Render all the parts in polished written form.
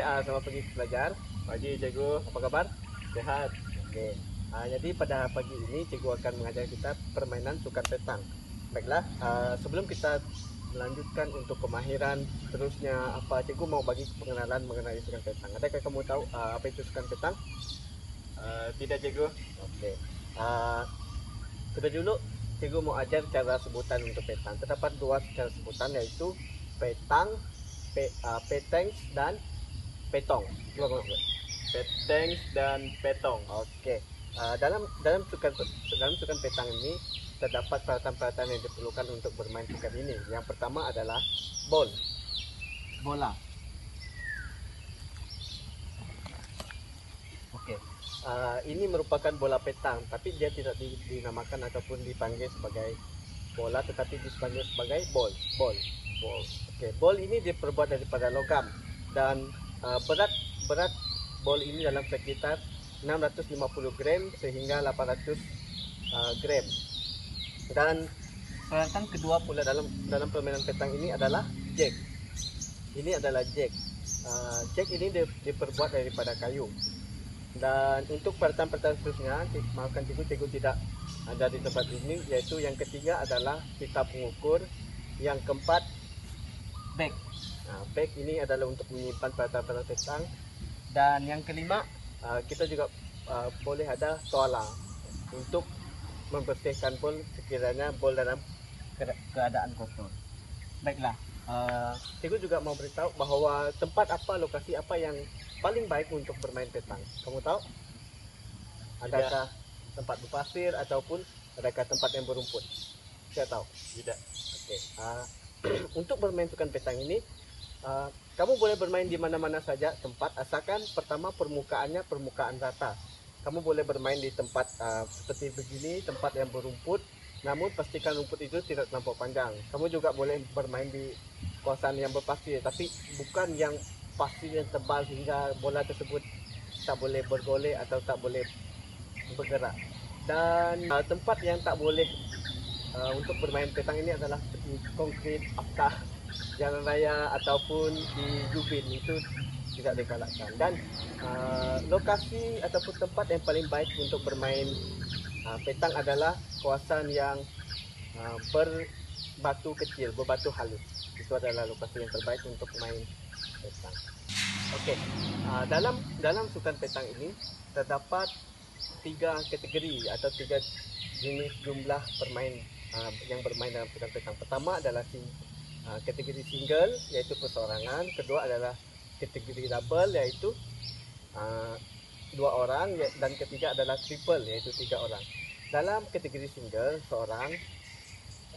selamat pagi belajar. Pagi cikgu, apa kabar? Sehat. Okey. Jadi pada pagi ini cikgu akan mengajar kita permainan tukar petang. Baiklah, sebelum kita melanjutkan untuk kemahiran seterusnya, apa cikgu mau bagi pengenalan mengenai sukan petang. Adakah kamu tahu apa itu sukan petang? Tidak cikgu. Okey. Terlebih dulu cikgu mau ajar cara sebutan untuk petang. Terdapat dua cara sebutan, yaitu petang, peteng dan petong. Cuba kamu sebut. Peteng dan petong. Okey. Dalam sukan petang ini terdapat peralatan-peralatan yang diperlukan untuk bermain sukan ini. Yang pertama adalah bola. Okey. Ini merupakan bola petang, tapi dia tidak dinamakan ataupun dipanggil sebagai bola, tetapi dipanggil sebagai ball. Okey, ball ini diperbuat daripada logam dan berat ball ini dalam sekitar 650 gram sehingga 800 gram. Dan peralatan kedua pula dalam permainan petang ini adalah jack. Ini adalah jack. Jack ini diperbuat daripada kayu. Dan untuk peralatan-peralatan seterusnya, maafkan cikgu tidak ada di tempat ini, yaitu yang ketiga adalah pita pengukur, yang keempat bag. Bag ini adalah untuk menyimpan peralatan-peralatan petang, dan yang kelima kita juga boleh ada toala untuk membersihkan bola sekiranya bola dalam keadaan kotor. Baiklah, cikgu juga mau beritahu bahawa lokasi apa yang paling baik untuk bermain petang. Kamu tahu? Adakah tempat berpasir ataupun adakah tempat yang berumput? Saya tahu. Tidak. Okey. Untuk bermain sukan petang ini, kamu boleh bermain di mana-mana saja tempat, asalkan pertama permukaannya permukaan rata. Kamu boleh bermain di tempat seperti begini, tempat yang berumput, namun pastikan rumput itu tidak terlampau panjang. Kamu juga boleh bermain di kawasan yang berpasir, tapi bukan yang pasir yang tebal sehingga bola tersebut tak boleh bergolek atau tak boleh bergerak. Dan tempat yang tak boleh untuk bermain petang ini adalah seperti konkrit, aptah, jalan raya ataupun di Jubin, itu tidak digalakkan. Dan lokasi ataupun tempat yang paling baik untuk bermain petang adalah kawasan yang berbatu kecil, berbatu halus. Itu adalah lokasi yang terbaik untuk main petang. Okey, dalam sukan petang ini terdapat 3 kategori atau 3 jenis jumlah pemain yang bermain dalam sukan petang. Pertama adalah kategori single, iaitu perseorangan. Kedua adalah kategori double, iaitu 2 orang, dan ketiga adalah triple, iaitu 3 orang. Dalam kategori single, seorang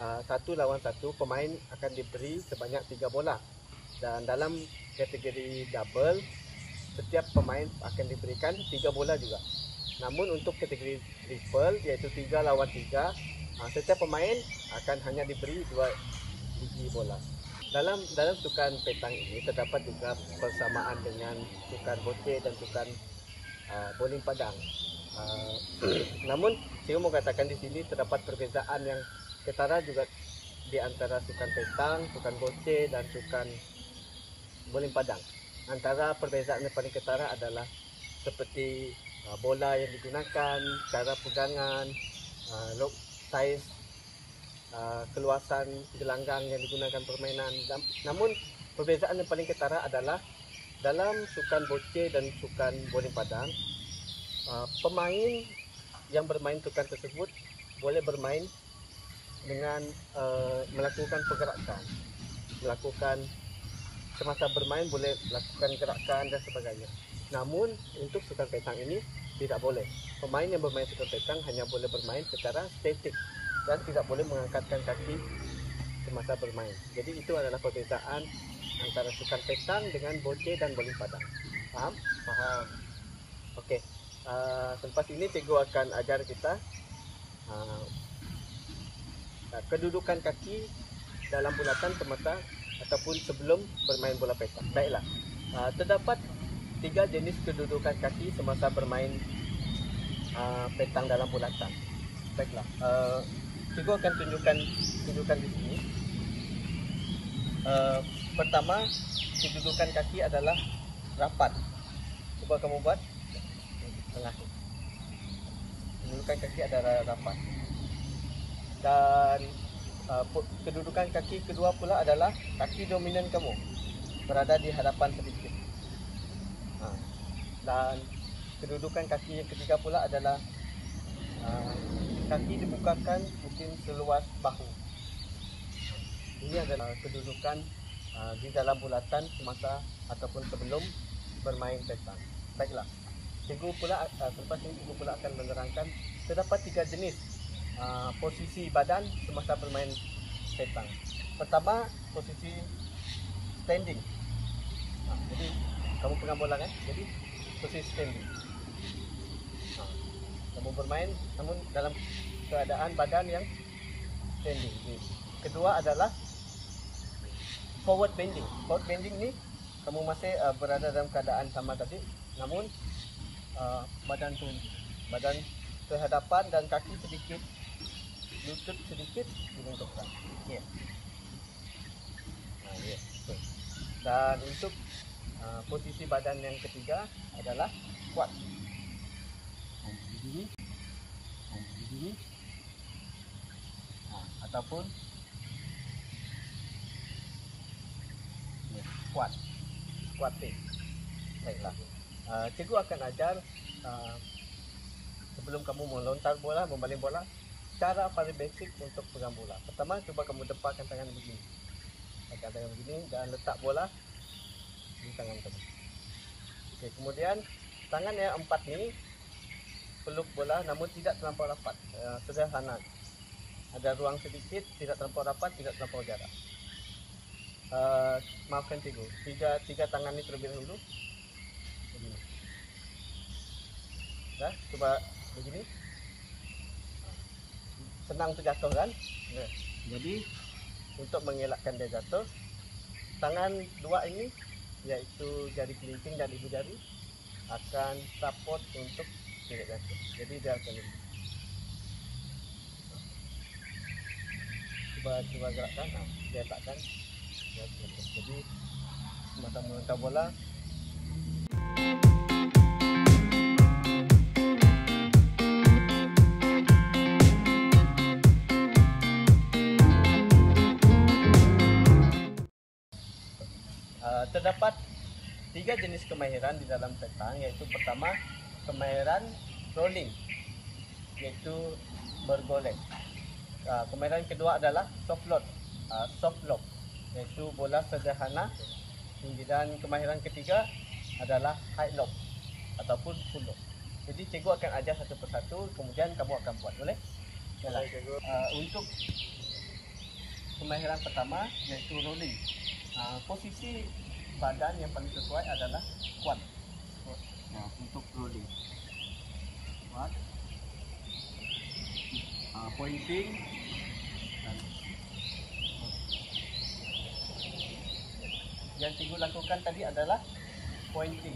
1 lawan 1, pemain akan diberi sebanyak 3 bola. Dan dalam kategori double, setiap pemain akan diberikan 3 bola juga. Namun untuk kategori triple, iaitu 3 lawan 3, setiap pemain akan hanya diberi 2 biji bola. Dalam sukan petang ini terdapat juga persamaan dengan sukan boceh dan sukan bowling padang. Namun saya mau katakan di sini terdapat perbezaan yang ketara juga di antara sukan petang, sukan boceh dan sukan bowling padang. Antara perbezaan yang paling ketara adalah seperti bola yang digunakan, cara pegangan, saiz, keluasan gelanggang yang digunakan permainan. Namun perbezaan yang paling ketara adalah dalam sukan boceh dan sukan bowling padang, pemain yang bermain sukan tersebut boleh bermain dengan melakukan pergerakan, semasa bermain boleh lakukan gerakan dan sebagainya. Namun untuk sukan petang ini tidak boleh. Pemain yang bermain sukan petang hanya boleh bermain secara statik dan tidak boleh mengangkatkan kaki semasa bermain. Jadi itu adalah perbezaan antara sukan petang dengan boceh dan bowling padang. Faham? Faham. Okey. Selepas ini cikgu akan ajar kita kedudukan kaki dalam bulatan semasa ataupun sebelum bermain bola petang. Baiklah, terdapat 3 jenis kedudukan kaki semasa bermain petang dalam bulatan. Baiklah, cikgu akan tunjukkan di sini. Pertama, kedudukan kaki adalah rapat. Coba kamu buat tengah. Kedudukan kaki adalah rapat. Dan kedudukan kaki kedua pula adalah kaki dominan kamu berada di hadapan sedikit. Dan kedudukan kaki yang ketiga pula adalah kaki dibukakan mungkin seluas bahu. Ini adalah kedudukan di dalam bulatan semasa ataupun sebelum bermain petang. Baiklah, cikgu pula selepas ini cikgu pula akan menerangkan terdapat 3 jenis posisi badan semasa bermain petang. Pertama, posisi standing. Jadi kamu pegang bola kan? Jadi posisi standing. Kamu bermain namun dalam keadaan badan yang standing. Kedua adalah forward bending. Forward bending ni kamu masih berada dalam keadaan sama tadi, namun badan turun, badan ke hadapan dan kaki sedikit, lutut sedikit dibengkokkan. Ya. Ya. Dan untuk posisi badan yang ketiga adalah squat. Begini, begini, ataupun squatting. Baiklah, cikgu akan ajar sebelum kamu melontar bola, membaling bola, cara paling basic untuk pegang bola. Pertama, coba kamu depakkan tangan begini, depakkan tangan begini dan letak bola di tangan kamu. Oke, kemudian tangan yang 4 ni peluk bola namun tidak terlampau rapat, sederhana. Ada ruang sedikit, tidak terlampau rapat, tidak terlampau jarak. Maafkan cikgu, tiga tangan ini terlebih dahulu. Begini. Dah, coba begini. Senang terjatuh kan? Ya. Jadi untuk mengelakkan dia jatuh, tangan 2 ini yaitu jari kelingking dan ibu jari akan support untuk tidak jatuh. Jadi dia akan begini. Coba gerakkan, dia letakkan. Jadi semasa melontar bola, terdapat 3 jenis kemahiran di dalam petang, yaitu pertama kemahiran rolling, yaitu bergolek. Kemahiran kedua adalah soft lob, yaitu bola sederhana, dan kemahiran ketiga adalah high lob ataupun full lob. Jadi cikgu akan ajar satu persatu, kemudian kamu akan buat, boleh? Boleh, cikgu. Untuk kemahiran pertama yaitu rolling, posisi badan yang paling sesuai adalah squat. Untuk rolling, squat, pointing. Yang cikgu lakukan tadi adalah pointing.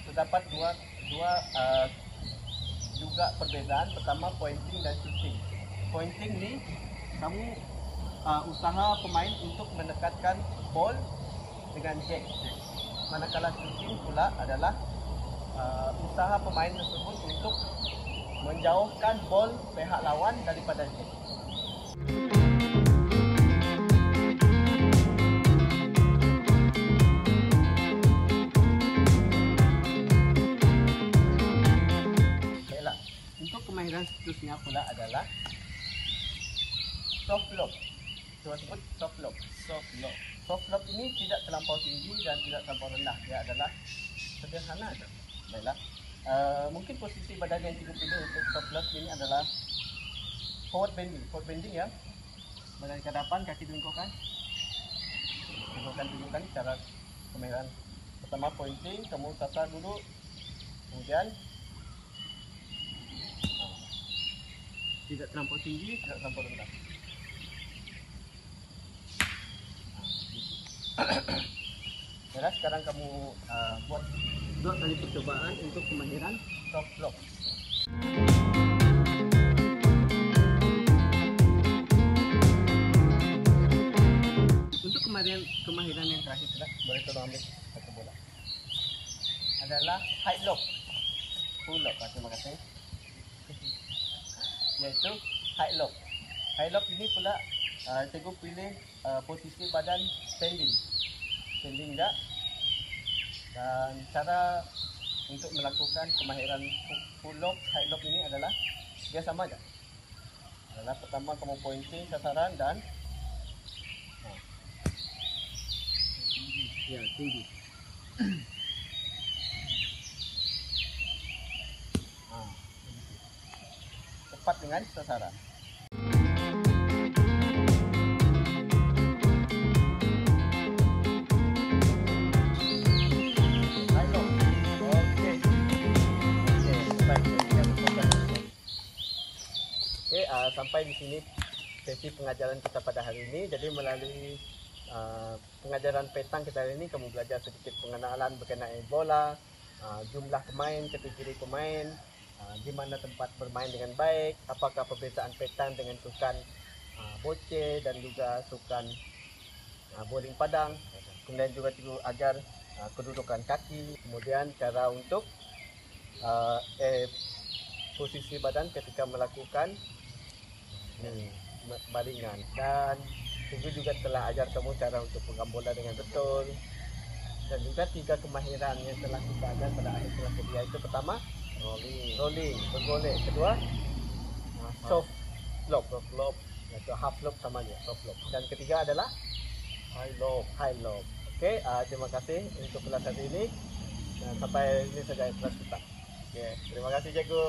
Terdapat dua juga perbezaan. Pertama, pointing dan shooting. Pointing ni kamu usaha pemain untuk mendekatkan ball dengan jack. Manakala shooting pula adalah usaha pemain tersebut untuk menjauhkan ball pihak lawan daripada jack. Kemahiran seterusnya pula adalah soft lob. Coba sebut soft lob. Soft lob ini tidak terlampau tinggi dan tidak terlampau rendah. Dia adalah sederhana saja. Baiklah. Mungkin posisi badan yang cikgu pilih untuk soft lob ini adalah forward bending. Forward bending ya. Badan ke hadapan, kaki dibengkokkan. Tunjukkan cara kemahiran. Pertama pointing, kamu sasar dulu. Kemudian tidak terlampau tinggi, tidak terlampau rendah. Jadi sekarang kamu buat 2 kali percobaan untuk kemahiran soft lob. Untuk kemahiran yang terakhir sudah, boleh tolong ambil satu bola. adalah high lob. Full lob, terima kasih. Yaitu high lob. High lob ini pula cikgu pilih posisi badan standing. Standing enggak. Dan cara untuk melakukan kemahiran full lob, high lob ini adalah dia sama aja. Adalah pertama kamu pointing sasaran dan ya tinggi. Tepat dengan sasaran. Sampai di sini sesi pengajaran kita pada hari ini. Jadi melalui pengajaran petang kita hari ini, kamu belajar sedikit pengenalan berkenaan bola, jumlah pemain, kategori pemain, di mana tempat bermain dengan baik, apakah perbezaan petang dengan sukan bocce dan juga sukan bowling padang. Kemudian juga cikgu ajar kedudukan kaki, kemudian cara untuk posisi badan ketika melakukan balingan, dan cikgu juga telah ajar kamu cara untuk pegang bola dengan betul, dan juga 3 kemahiran yang telah kita ajar pada akhir kelas kedua, yaitu pertama rolling bergolek, kedua soft lob, yaitu half lob sama aja soft lob, dan ketiga adalah high lob. Oke, terima kasih untuk kelas hari ini, dan sampai ini saja kelas kita. Oke, terima kasih cikgu.